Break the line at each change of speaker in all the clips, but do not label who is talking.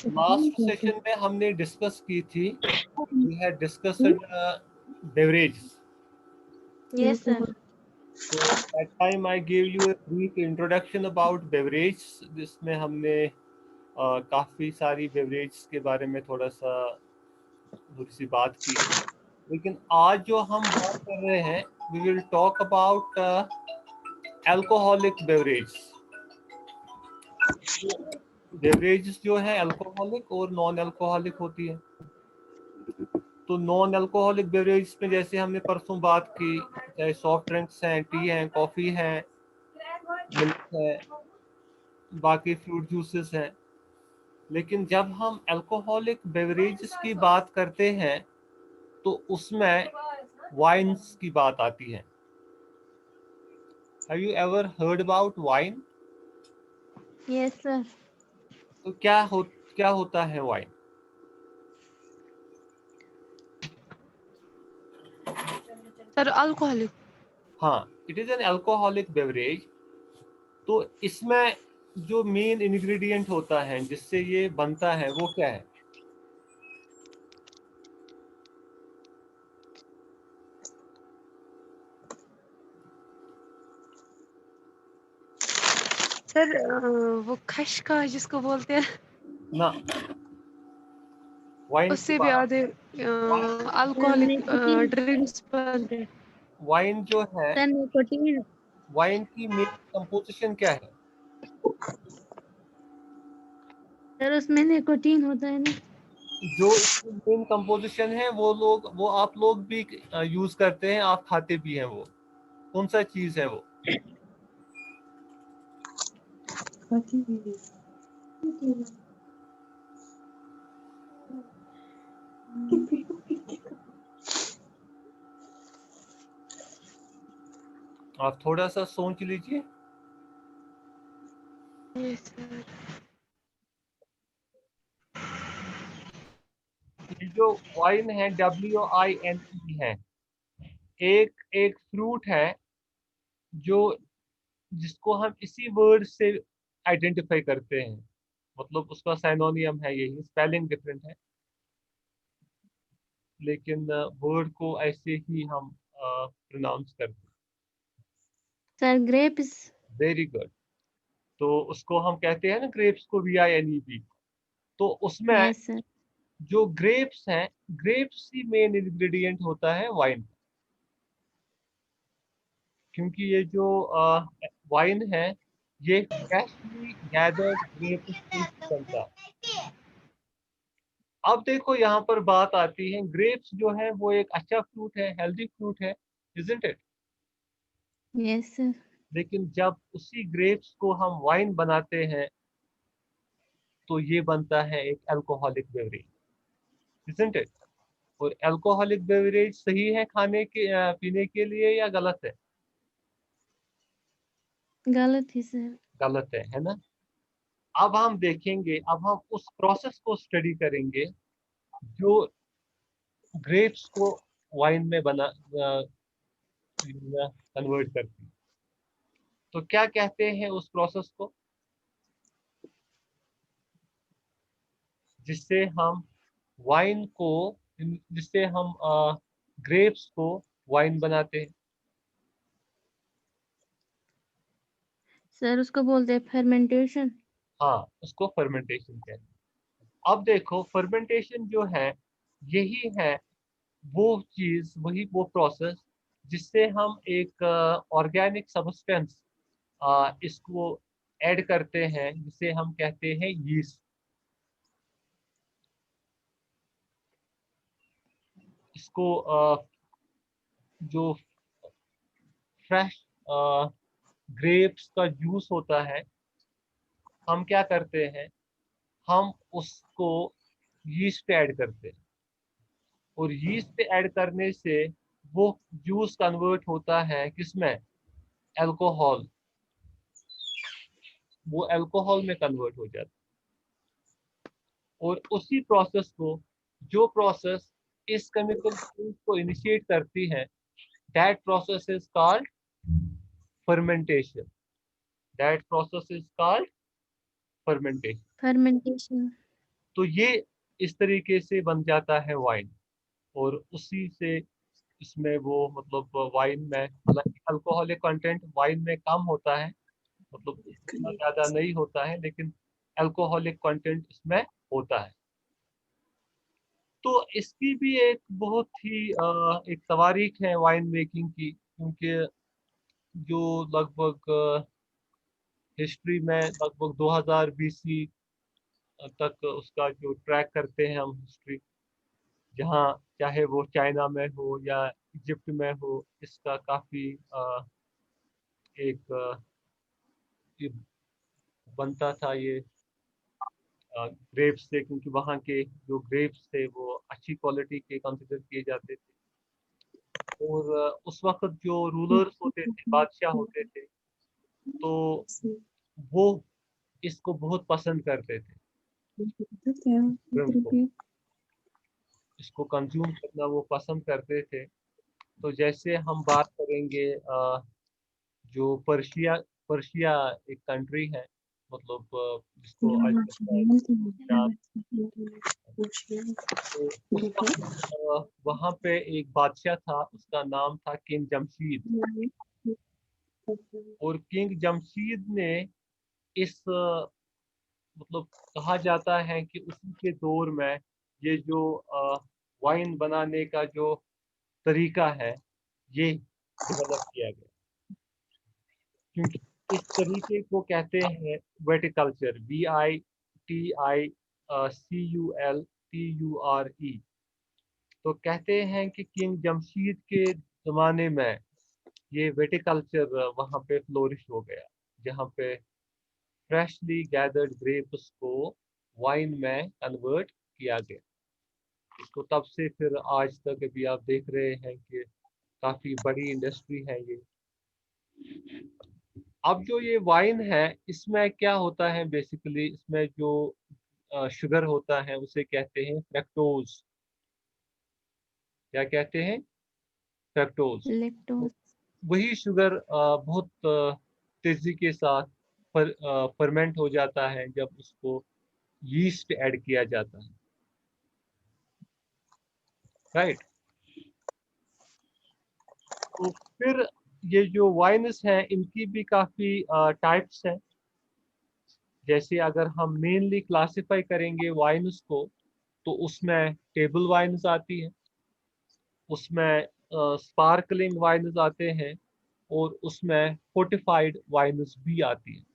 Last session में हमने discuss की थी, we had discussed beverages.
Yes, sir.
So that time I gave you a brief introduction about beverages, जिसमें हमने काफ़ी सारी बेवरेज के बारे में थोड़ी सी बात की। लेकिन आज जो हम बात कर रहे हैं, we will talk about alcoholic beverage. Beverage जो है अल्कोहलिक और नॉन अल्कोहलिक होती है। तो नॉन अल्कोहलिक बेवरेज में जैसे हमने परसों बात की, चाहे सॉफ्ट ड्रिंक्स हैं, टी हैं, कॉफ़ी हैं, मिल्क है, बाकी फ्रूट जूसेस हैं। लेकिन जब हम अल्कोहलिक बेवरेजेस की बात करते हैं तो उसमें वाइन्स की बात आती है। Have you ever heard about wine?
Yes, sir.
तो क्या होता है वाइन?
Sir alcoholic.
हाँ, it is an alcoholic beverage. तो इसमें जो मेन इंग्रेडिएंट होता है जिससे ये बनता है वो क्या है?
सर वो खशखश जिसको बोलते हैं,
ना, वाइन
उससे भी आधे अल्कोहलिक ड्रिंक्स बनते हैं।
वाइन जो है,
सर निकोटीन।
वाइन की मेन कंपोजिशन क्या है?
सर उसमें निकोटीन होता है ना।
जो इसकी मेन कंपोजिशन है वो आप लोग भी यूज करते हैं, आप खाते भी हैं। वो कौन सा चीज है वो? आप थोड़ा सा सोच लीजिए। ये जो वाइन है, WINE है, एक फ्रूट है जो जिसको हम इसी वर्ड से आइडेंटिफाई करते हैं। मतलब उसका साइनोनियम है, यही स्पेलिंग डिफरेंट है, लेकिन वर्ड को ऐसे ही हम प्रोनाउंस करते हैं।
Sir grapes.
Very good. तो उसको हम कहते हैं ना, ग्रेप्स को VINEP। तो उसमें
यस सर।
जो ग्रेप्स हैं, ग्रेप्स ही मेन इंग्रेडिएंट होता है वाइन। क्योंकि ये जो वाइन है, ये फ्रेशली गैदर्ड ग्रेप्स से बनता है। अब देखो यहाँ पर बात आती है, ग्रेप्स जो है वो एक अच्छा फ्रूट है, हेल्दी फ्रूट है, इजंट इट?
Yes sir.
लेकिन जब उसी ग्रेप्स को हम वाइन बनाते हैं तो ये बनता है एक अल्कोहलिक बेवरेज, इजंट इट? और अल्कोहलिक बेवरेज सही है खाने के पीने के लिए या गलत है?
गलत है सर।
गलत है ना? अब हम देखेंगे, अब हम उस प्रोसेस को स्टडी करेंगे जो ग्रेप्स को वाइन में बना कन्वर्ट करती है। तो क्या कहते हैं उस प्रोसेस को जिससे हम वाइन को जिससे हम ग्रेप्स को वाइन बनाते हैं?
सर उसको बोलते हैं फर्मेंटेशन।
हाँ, उसको फर्मेंटेशन कहते हैं। अब देखो, फर्मेंटेशन जो है, यही है वो चीज, वही वो प्रोसेस जिससे हम एक ऑर्गेनिक सब्सटेंस इसको ऐड करते हैं, जिसे हम कहते हैं यीस्ट। इसको जो फ्रेश ग्रेप्स का जूस होता है, हम क्या करते हैं, हम उसको यीस्ट पे ऐड करते हैं, और यीस्ट पे ऐड करने से वो जूस कन्वर्ट होता है किसमें? अल्कोहल। वो अल्कोहल में कन्वर्ट हो जाता है। और उसी प्रोसेस को, जो प्रोसेस इस केमिकल चेंज को इनिशिएट करती है, that process is called fermentation. That process is called fermentation.
Fermentation.
तो ये इस तरीके से बन जाता है वाइन, और उसी से इसमें वो मतलब वाइन में हालांकि अल्कोहलिक कंटेंट वाइन में कम होता है, मतलब इतना ज़्यादा नहीं होता है, लेकिन अल्कोहलिक कंटेंट इसमें होता है। तो इसकी भी एक बहुत ही एक तवारीख है वाइन मेकिंग की, क्योंकि जो लगभग हिस्ट्री में लगभग 2000 बीसी तक उसका जो ट्रैक करते हैं हम हिस्ट्री, जहाँ चाहे वो चाइना में हो या इजिप्ट में हो, इसका काफ़ी एक ये बनता था ये ग्रेप्स से, क्योंकि वहाँ के जो ग्रेप्स थे वो अच्छी क्वालिटी के कंसिडर किए जाते थे। और उस वक्त जो रूलर्स होते थे, बादशाह होते थे, तो वो इसको बहुत पसंद करते थे, rum को, इसको कंज्यूम करना वो पसंद करते थे। तो जैसे हम बात करेंगे जो पर्शिया पर्शिया एक कंट्री है, मतलब जिसको आज लगता है तो उस वक्त वहाँ पे एक बादशाह था, उसका नाम था किंग जमशीद। और किंग जमशीद ने इस मतलब कहा जाता है कि उसी के दौर में ये जो वाइन बनाने का जो तरीका है ये डेवलप किया गया, क्योंकि इस तरीके को कहते हैं वेटिकल्चर, VITICULTURE। तो कहते हैं कि किंग जमशीद के ज़माने में ये वेटिकल्चर वहाँ पे फ्लोरिश हो गया, जहाँ पे फ्रेशली गैदर्ड ग्रेप्स को वाइन में कन्वर्ट किया गया। तो तब से फिर आज तक अभी आप देख रहे हैं कि काफ़ी बड़ी इंडस्ट्री है ये। अब जो ये वाइन है, इसमें क्या होता है बेसिकली, इसमें जो शुगर होता है उसे कहते हैं फ्रक्टोज। क्या कहते हैं? फ्रक्टोज।
लैक्टोज।
वही शुगर बहुत तेजी के साथ फर्मेंट हो जाता है जब उसको यीस्ट ऐड किया जाता है, राइट। तो फिर ये जो वाइन्स हैं इनकी भी काफ़ी टाइप्स हैं। जैसे अगर हम मेनली क्लासिफाई करेंगे वाइन्स को, तो उसमें टेबल वाइन्स आती है, उसमें स्पार्कलिंग वाइन्स आते हैं, और उसमें फोर्टिफाइड वाइन्स भी आती हैं।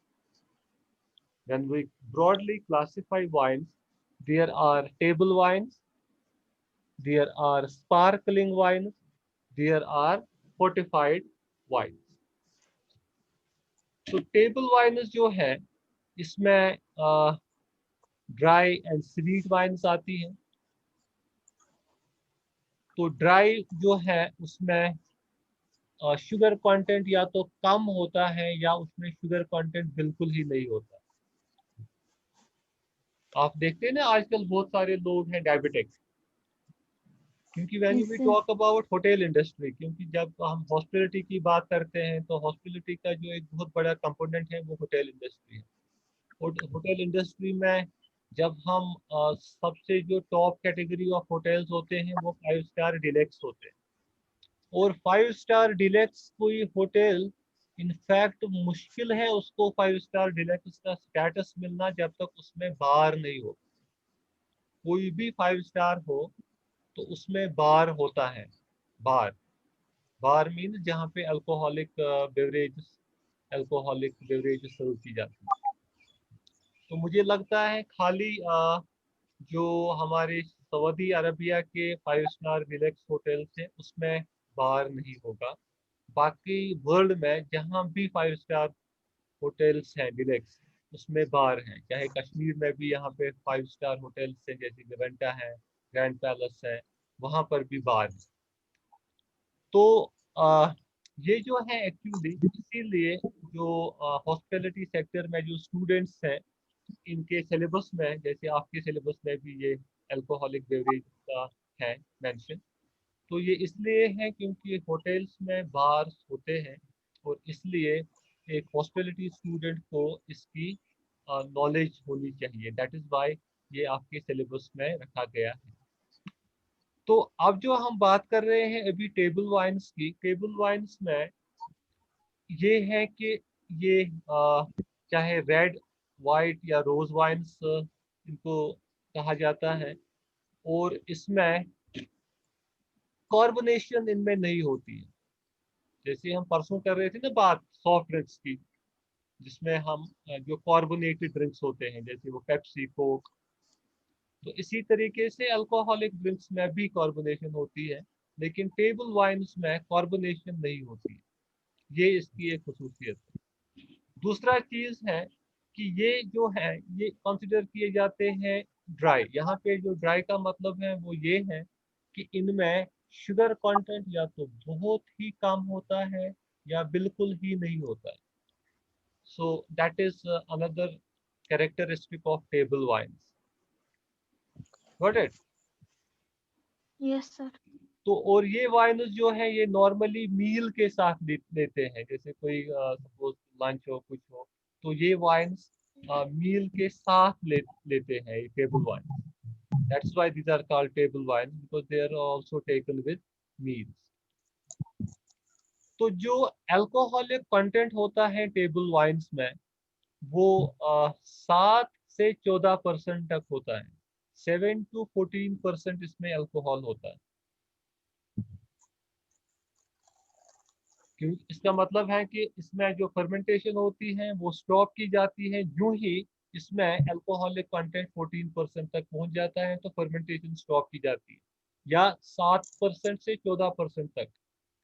When we broadly classify wines, there are table wines, there are sparkling wines, there are fortified wines. तो टेबल वाइन्स जो है इसमें ड्राई एंड स्वीट वाइन्स आती हैं। तो ड्राई जो है उसमें शुगर कंटेंट या तो कम होता है या उसमें शुगर कंटेंट बिल्कुल ही नहीं होता। आप देखते हैं ना आजकल बहुत सारे लोग हैं डायबिटिक, क्योंकि व्हेन वी
ऐसे
टॉक अबाउट होटल इंडस्ट्री, क्योंकि जब हम हॉस्पिटलिटी की बात करते हैं तो हॉस्पिटलिटी का जो एक बहुत बड़ा कंपोनेंट है वो होटल इंडस्ट्री है। और होटल इंडस्ट्री में जब हम सबसे जो टॉप कैटेगरी ऑफ होटल्स होते हैं वो 5 स्टार डिलेक्स होते हैं। और 5 स्टार डिलेक्स कोई होटल, इनफैक्ट मुश्किल है उसको 5 स्टार डिलेक्स का स्टेटस मिलना जब तक उसमें बार नहीं हो। कोई भी 5 स्टार हो तो उसमें बार होता है। बार बार मीन जहाँ पे अल्कोहलिक बेवरेज सर्व की जाती है। तो मुझे लगता है खाली जो हमारे सऊदी अरबिया के 5 स्टार डिलक्स होटल्स हैं उसमें बार नहीं होगा। बाकी वर्ल्ड में जहाँ भी 5 स्टार होटल्स हैं डिलक्स, उसमें बार हैं। चाहे कश्मीर में भी यहाँ पे 5 स्टार होटल्स हैं, जैसे विवेंटा है, ग्रैंड पैलेस है, वहाँ पर भी बार है। तो ये जो है एक्चुअली इसीलिए जो हॉस्पिटलिटी सेक्टर में जो स्टूडेंट्स हैं, इनके सिलेबस में, जैसे आपके सिलेबस में भी ये अल्कोहलिक बेवरेज का है मेंशन, तो ये इसलिए है क्योंकि होटल्स में बार्स होते हैं, और इसलिए एक हॉस्पिटलिटी स्टूडेंट को इसकी नॉलेज होनी चाहिए। दैट इज़ वाई ये आपके सिलेबस में रखा गया है। तो अब जो हम बात कर रहे हैं अभी टेबल वाइन्स की, टेबल वाइन्स में ये है कि ये चाहे रेड, वाइट या रोज वाइन्स इनको कहा जाता है, और इसमें कार्बोनेशन इनमें नहीं होती है। जैसे हम परसों कर रहे थे ना बात सॉफ्ट ड्रिंक्स की, जिसमें हम जो कार्बोनेटेड ड्रिंक्स होते हैं जैसे वो पेप्सी, कोक, तो इसी तरीके से अल्कोहलिक ड्रिंक्स में भी कार्बोनेशन होती है, लेकिन टेबल वाइन्स में कार्बोनेशन नहीं होती है। ये इसकी एक खसूसियत है। दूसरा चीज है कि ये जो है ये कंसिडर किए जाते हैं ड्राई। यहाँ पे जो ड्राई का मतलब है वो ये है कि इनमें शुगर कंटेंट या तो बहुत ही कम होता है या बिल्कुल ही नहीं होता है। So that is another characteristic of table wines. Got it?
Yes sir.
तो और ये वाइन्स जो है ये नॉर्मली मील के साथ लेते हैं, जैसे कोई सपोज लंच हो कुछ हो, तो ये वाइन्स मील के साथ लेते हैं ये table wine. That's why these are called table wine, because they are also taken with meals. तो जो अल्कोहलिक कंटेंट होता है टेबल वाइन्स में वो 7 से 14% तक होता है। 7 to 14% इसमें अल्कोहल होता है। क्योंकि इसका मतलब है कि इसमें जो फर्मेंटेशन होती है वो स्टॉप की जाती है। यूं ही इसमें अल्कोहलिक कंटेंट 14% तक पहुंच जाता है तो फर्मेंटेशन स्टॉप की जाती है, या 7% से 14% तक।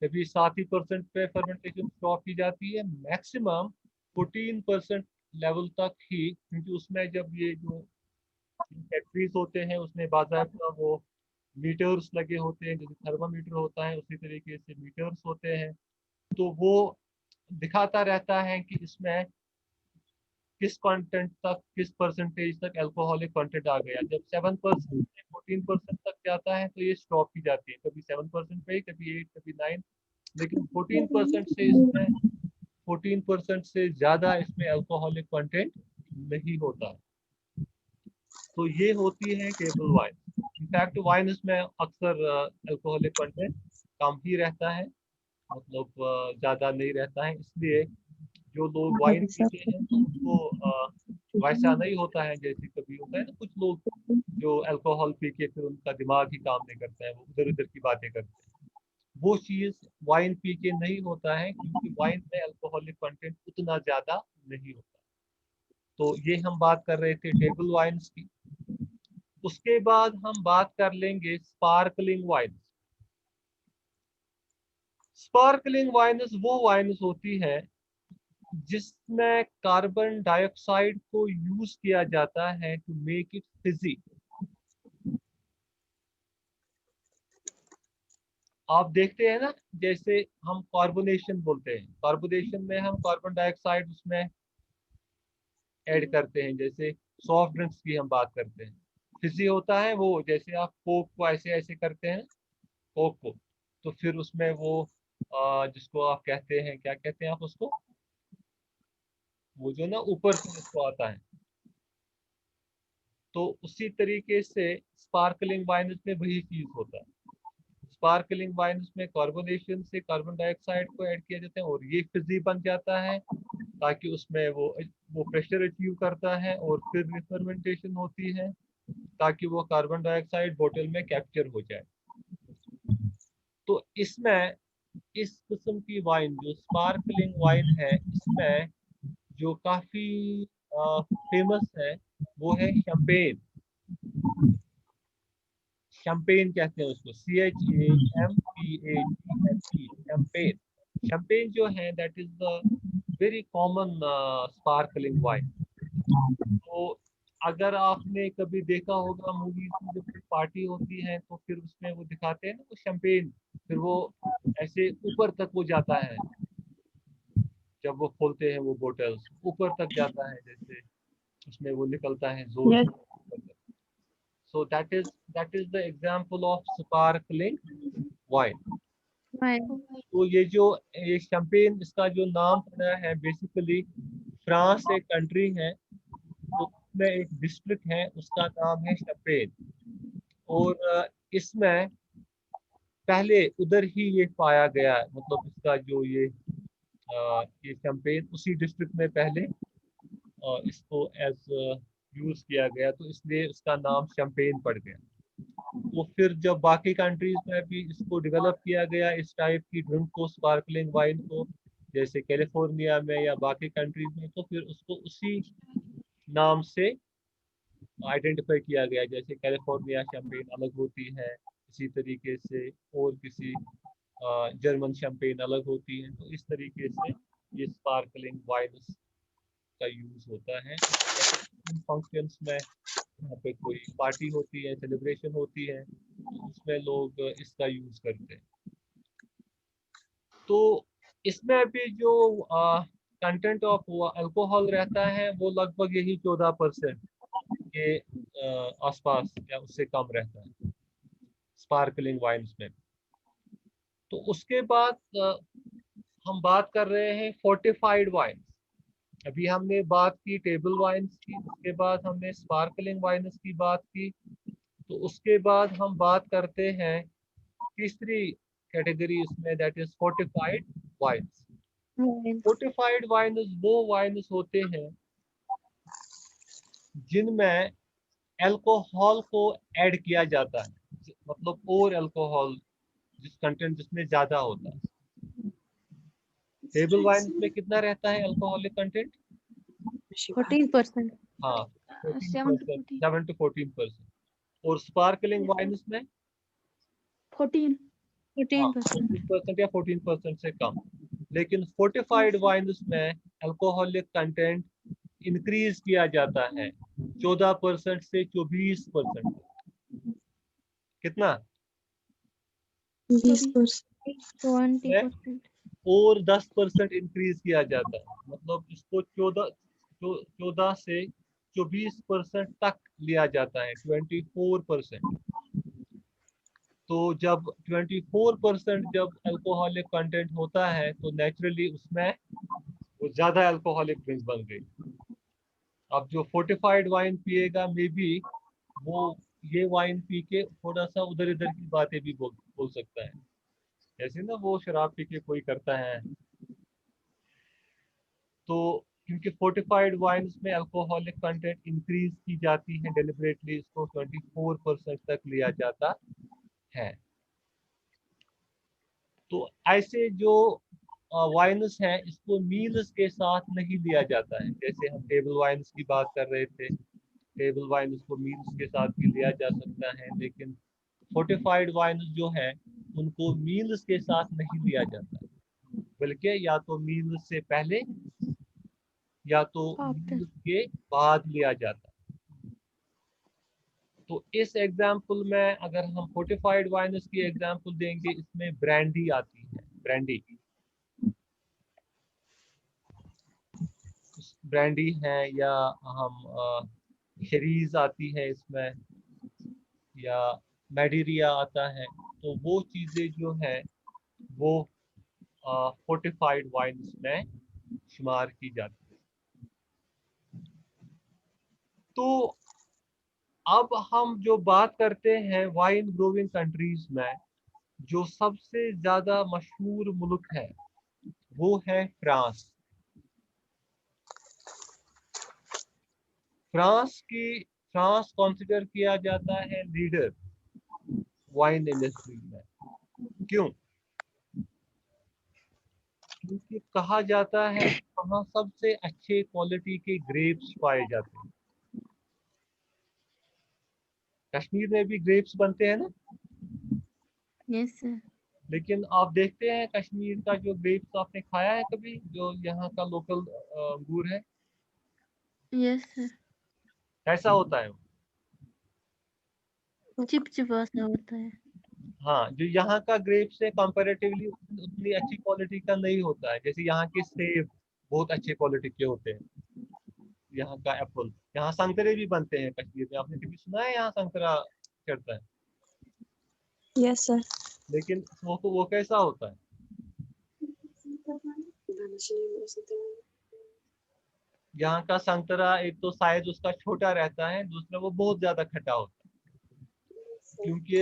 कभी 7% पे फर्मेंटेशन स्टॉप की जाती है, मैक्सिमम 14% लेवल तक ही, क्योंकि उसमें जब ये जो फैक्ट्रीज होते हैं उसमें बाकायदा वो मीटर्स लगे होते हैं, जैसे थर्मामीटर होता है उसी तरीके से मीटर्स होते हैं, तो वो दिखाता रहता है कि इसमें किस कंटेंट तक, किस परसेंटेज तक अल्कोहलिक कंटेंट आ गया। जब 7% से 14% तक जाता है तो ये स्टॉप की जाती है, कभी 7% पे, कभी 8, कभी 9, लेकिन 14% से ज्यादा इसमें अल्कोहलिक कंटेंट नहीं होता। तो ये होती है टेबल वाइन। इनफैक्ट वाइन इसमें अक्सर अल्कोहलिक कंटेंट कम ही रहता है, मतलब ज्यादा नहीं रहता है। इसलिए जो लोग वाइन पीते हैं तो उनको वैसा नहीं होता है जैसे कभी होता है ना कुछ लोग जो अल्कोहल पी के फिर उनका दिमाग ही काम नहीं करता है, वो उधर उधर की बातें करते हैं। वो चीज वाइन पी के नहीं होता है, क्योंकि वाइन में अल्कोहलिक कंटेंट उतना ज्यादा नहीं होता। तो ये हम बात कर रहे थे टेबल वाइन्स की। उसके बाद हम बात कर लेंगे स्पार्कलिंग वाइन। स्पार्कलिंग वाइन्स वो वाइन्स होती है जिसमें कार्बन डाइऑक्साइड को यूज किया जाता है टू मेक इट फिजी। आप देखते हैं ना, जैसे हम कार्बोनेशन बोलते हैं, कार्बोनेशन में हम कार्बन डाइऑक्साइड उसमें ऐड करते हैं। जैसे सॉफ्ट ड्रिंक्स की हम बात करते हैं, फिजी होता है वो, जैसे आप कोक को ऐसे ऐसे करते हैं, कोक को, तो फिर उसमें वो जिसको आप कहते हैं, क्या कहते हैं आप उसको, वो जो ना ऊपर से उसको आता है, तो उसी तरीके से स्पार्कलिंग वाइन में वही चीज होता है। स्पार्कलिंग वाइन में कार्बोनेशन से कार्बन डाइऑक्साइड को ऐड किया जाता है और ये फिजी बन जाता है, ताकि उसमें वो प्रेशर अचीव करता है और फिर रिफर्मेंटेशन होती है ताकि वो कार्बन डाइऑक्साइड बोतल में कैप्चर हो जाए। तो इसमें इस किस्म की वाइन जो स्पार्कलिंग वाइन है, इसमें जो काफी फेमस है वो है शैंपेन। शैंपेन कहते हैं उसको, CHAMPAGNE, शैंपेन। शैंपेन जो है that is the very common sparkling wine. तो अगर आपने कभी देखा होगा मूवीज में जब कोई पार्टी होती है तो फिर उसमें वो दिखाते हैं ना वो शैंपेन, फिर वो ऐसे ऊपर तक वो जाता है, जब वो खोलते हैं वो बोतल्स ऊपर तक जाता है, जैसे उसमें वो निकलता है जोर
Yes.
से। सो that is the example of sparkling wine.
Fine.
तो ये शैंपेन, इसका जो नाम पड़ा है बेसिकली फ्रांस एक कंट्री है, तो में एक डिस्ट्रिक्ट है, उसका नाम है शम्पेन। और इसमें पहले उधर ही ये पाया गया, मतलब इसका जो ये शम्पेन उसी डिस्ट्रिक्ट में पहले इसको एज यूज किया गया, तो इसलिए इसका नाम शम्पेन पड़ गया। तो फिर जब बाकी कंट्रीज में भी इसको डेवलप किया गया, इस टाइप की ड्रिंक को, स्पार्कलिंग वाइन को, जैसे कैलिफोर्निया में या बाकी कंट्रीज में, तो फिर उसको उसी नाम से आइडेंटिफाई किया गया। जैसे कैलिफोर्निया शैंपेन अलग होती है, इसी तरीके से और किसी जर्मन शैंपेन अलग होती है। तो इस तरीके से ये स्पार्कलिंग वाइन्स का यूज होता है इन फंक्शंस में। यहाँ पे कोई पार्टी होती है, सेलिब्रेशन होती है, तो उसमें लोग इसका यूज करते हैं। तो इसमें भी जो कंटेंट ऑफ अल्कोहल रहता है वो लगभग यही 14% के आसपास या उससे कम रहता है स्पार्कलिंग वाइन्स में। तो उसके बाद हम बात कर रहे हैं फोर्टिफाइड वाइन्स। अभी हमने बात की टेबल वाइन्स की, उसके बाद हमने स्पार्कलिंग वाइन्स की बात की। तो उसके बाद हम बात करते हैं तीसरी कैटेगरी इसमें, that is fortified wines. Fortified wines वो वाइन्स होते हैं जिनमें अल्कोहल को ऐड किया जाता है, मतलब और अल्कोहल जिस कंटेंट जिसमें ज्यादा होता है। टेबल वाइन्स में कितना रहता है अल्कोहलिक कंटेंट?
14%।
हाँ,
7 to
14%,
14।
7 to 14%। और स्पार्कलिंग वाइन्स में
14।
हाँ
14%।
14% या 14% से कम। लेकिन फोर्टिफाइड वाइन्स में अल्कोहलिक कंटेंट इंक्रीज किया जाता है 14% से 24%। कितना?
20%।
और 10% इंक्रीज किया जाता है, मतलब इसको 14 से 24% तक लिया जाता है, 24%। तो जब 24% जब अल्कोहलिक कंटेंट होता है तो नेचुरली उसमें वो ज्यादा अल्कोहलिक ड्रिंक बन गई। अब जो फोर्टिफाइड वाइन पिएगा मे बी वो ये वाइन पी के थोड़ा सा उधर इधर की बातें भी बोल सकता है, जैसे ना वो शराब पी के कोई करता है। तो क्योंकि फोर्टिफाइड वाइन्स में अल्कोहलिक कंटेंट इंक्रीज की जाती है डेलिबरेटली, इसको 24% तक लिया जाता है। तो ऐसे जो वाइन्स हैं इसको मील्स के साथ नहीं लिया जाता है। जैसे हम टेबल वाइन्स की बात कर रहे थे, टेबल वाइन्स को मील्स के साथ भी लिया जा सकता है, लेकिन फोर्टिफाइड वाइन्स जो है उनको मील्स के साथ नहीं लिया जाता, बल्कि या तो मील्स से पहले या तो मील्स के बाद लिया जाता। तो इस एग्जाम्पल में अगर हम फोर्टिफाइड वाइन्स की एग्जाम्पल देंगे, इसमें ब्रांडी आती है, ब्रांडी है, या हम शेरीज आती है इसमें, या मैडीरिया आता है। तो वो चीजें जो है वो फोर्टिफाइड वाइन्स में शुमार की जाती है। तो अब हम जो बात करते हैं वाइन ग्रोविंग कंट्रीज में, जो सबसे ज्यादा मशहूर मुल्क है वो है फ्रांस। फ्रांस कंसिडर किया जाता है लीडर वाइन इंडस्ट्री में। क्यों? क्योंकि कहा जाता है वहाँ सबसे अच्छे क्वालिटी के ग्रेप्स पाए जाते हैं। कश्मीर में भी ग्रेप्स बनते हैं ना?
Yes sir.
लेकिन आप देखते हैं कश्मीर का जो ग्रेप्स आपने खाया है कभी, जो यहाँ का लोकल अंगूर है,
यस सर।
कैसा होता है?
चिपचिपा सा होता है।
हाँ, जो यहाँ का ग्रेप्स है कंपैरेटिवली उतनी अच्छी क्वालिटी का नहीं होता है। जैसे यहाँ के सेब बहुत अच्छे क्वालिटी के होते हैं, यहाँ का एप्पल। यहाँ संतरे भी बनते हैं कश्मीर में, आपने कभी सुना है यहाँ संतरा चढ़ता है?
Yes sir.
लेकिन वो कैसा होता है? यहाँ का संतरा एक तो साइज उसका छोटा रहता है, दूसरा वो बहुत ज्यादा खट्टा होता है, क्योंकि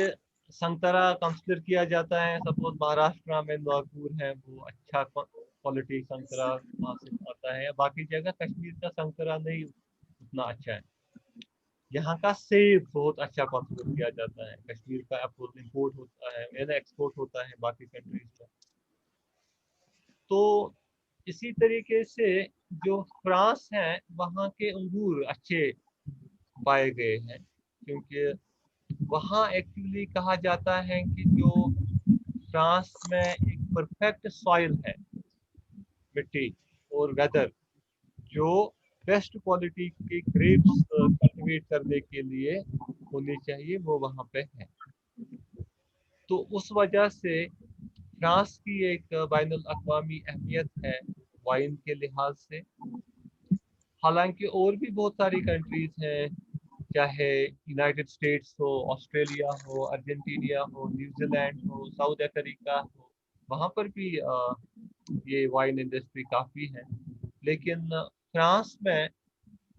संतरा कंसिडर किया जाता है, सपोज महाराष्ट्र में नागपुर है वो अच्छा क्वालिटी संतरा वहाँ से आता है, बाकी जगह कश्मीर का संतरा नहीं उतना अच्छा है। यहाँ का सेब बहुत अच्छा कंसिडर किया जाता है, कश्मीर का एप्पल इंपोर्ट होता है, एक्सपोर्ट होता है बाकी कंट्रीज में। तो इसी तरीके से जो फ्रांस है वहाँ के अंगूर अच्छे पाए गए हैं, क्योंकि वहाँ एक्चुअली कहा जाता है कि जो फ्रांस में एक परफेक्ट सॉइल है, मिट्टी और वेदर, जो बेस्ट क्वालिटी के ग्रेप्स कल्टीवेट करने के लिए होनी चाहिए, वो वहाँ पे है। तो उस वजह से फ्रांस की एक बैनुल अक़वामी अहमियत है वाइन के लिहाज से। हालांकि और भी बहुत सारी कंट्रीज हैं, चाहे यूनाइटेड स्टेट्स हो, ऑस्ट्रेलिया हो, अर्जेंटीना हो, न्यूजीलैंड हो, साउथ अफ्रीका हो, वहाँ पर भी ये वाइन इंडस्ट्री काफ़ी है। लेकिन फ्रांस में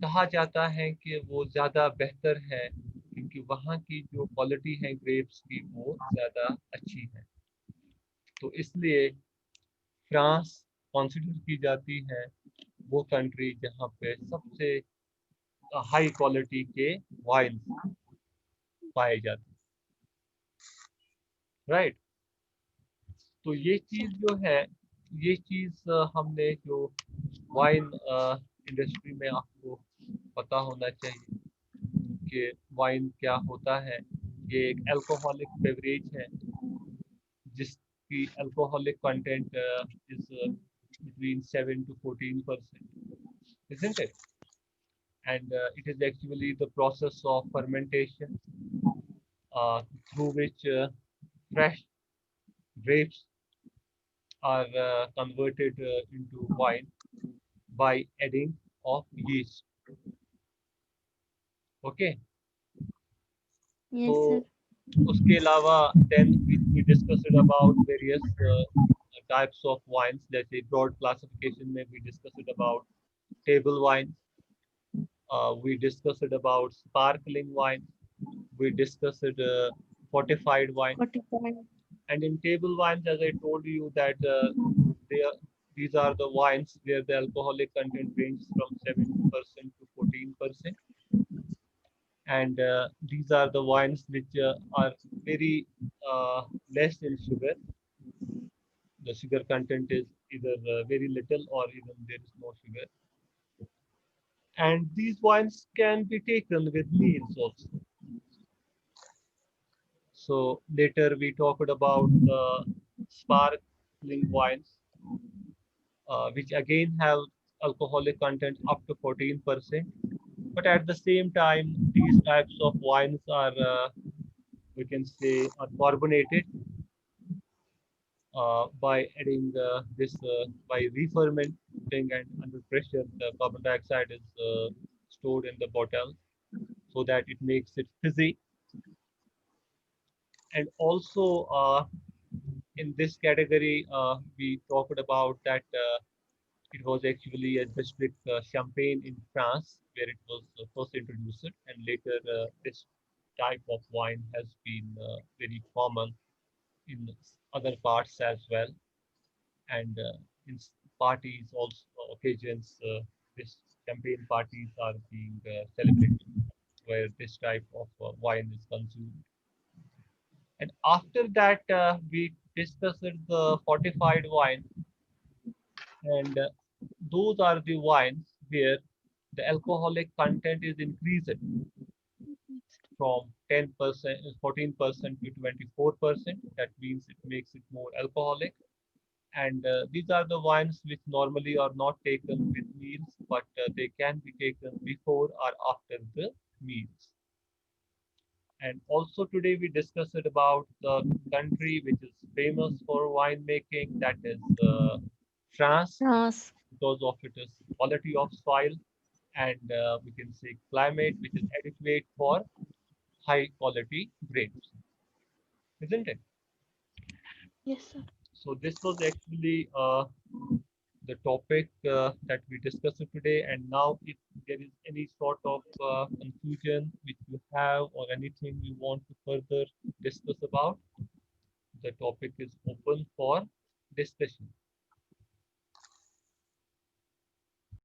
कहा जाता है कि वो ज़्यादा बेहतर है, क्योंकि वहाँ की जो क्वालिटी है ग्रेप्स की वो ज़्यादा अच्छी है। तो इसलिए फ्रांस कंसिडर की जाती है वो कंट्री जहाँ पे सबसे हाई क्वालिटी के वाइन पाए जाते हैं, राइट। तो ये चीज़ जो है, ये चीज़ हमने जो वाइन इंडस्ट्री में आपको पता होना चाहिए कि वाइन क्या होता है। ये एक अल्कोहलिक बेवरेज है जिसकी alcoholic content is between 7 to 14%, isn't it? And it is actually the process of fermentation through which fresh grapes are converted into wine by adding of yeast. Okay.
Yes, sir.
तो उसके अलावा then we discussed about various types of wines. जैसे broad classification में we discussed about table wine, we discussed about sparkling wine, we discussed fortified wine.
45.
And in table wines, as I told you that they are, these are the wines where the alcoholic content ranges from 7% to 14%. And these are the wines which are very less in sugar. The sugar content is either very little or even there is no sugar. And these wines can be taken with meals also. So later we talked about the sparkling wines, which again have alcoholic content up to 14%. But at the same time, these types of wines are, we can say, are carbonated by adding this, by re-fermenting, and under pressure, the carbon dioxide is stored in the bottle so that it makes it fizzy. And also in this category, we talked about that it was actually a district champagne in France where it was first introduced, and later this type of wine has been very common in other parts as well. And in parties, also occasions, this champagne parties are being celebrated where this type of wine is consumed. And after that, we discussed the fortified wine, and those are the wines where the alcoholic content is increased from 10%, 14% to 24%. That means it makes it more alcoholic. And these are the wines which normally are not taken with meals, but they can be taken before or after the meals. And also today we discussed about the country which is famous for winemaking, that is France,
France.
because of its quality of soil, and we can say climate which is adequate for high quality grapes, isn't it?
Yes, sir.
So this was actually the topic that we discussed today. And now, if there is any sort of confusion which you have or anything you want to further discuss about, the topic is open for discussion.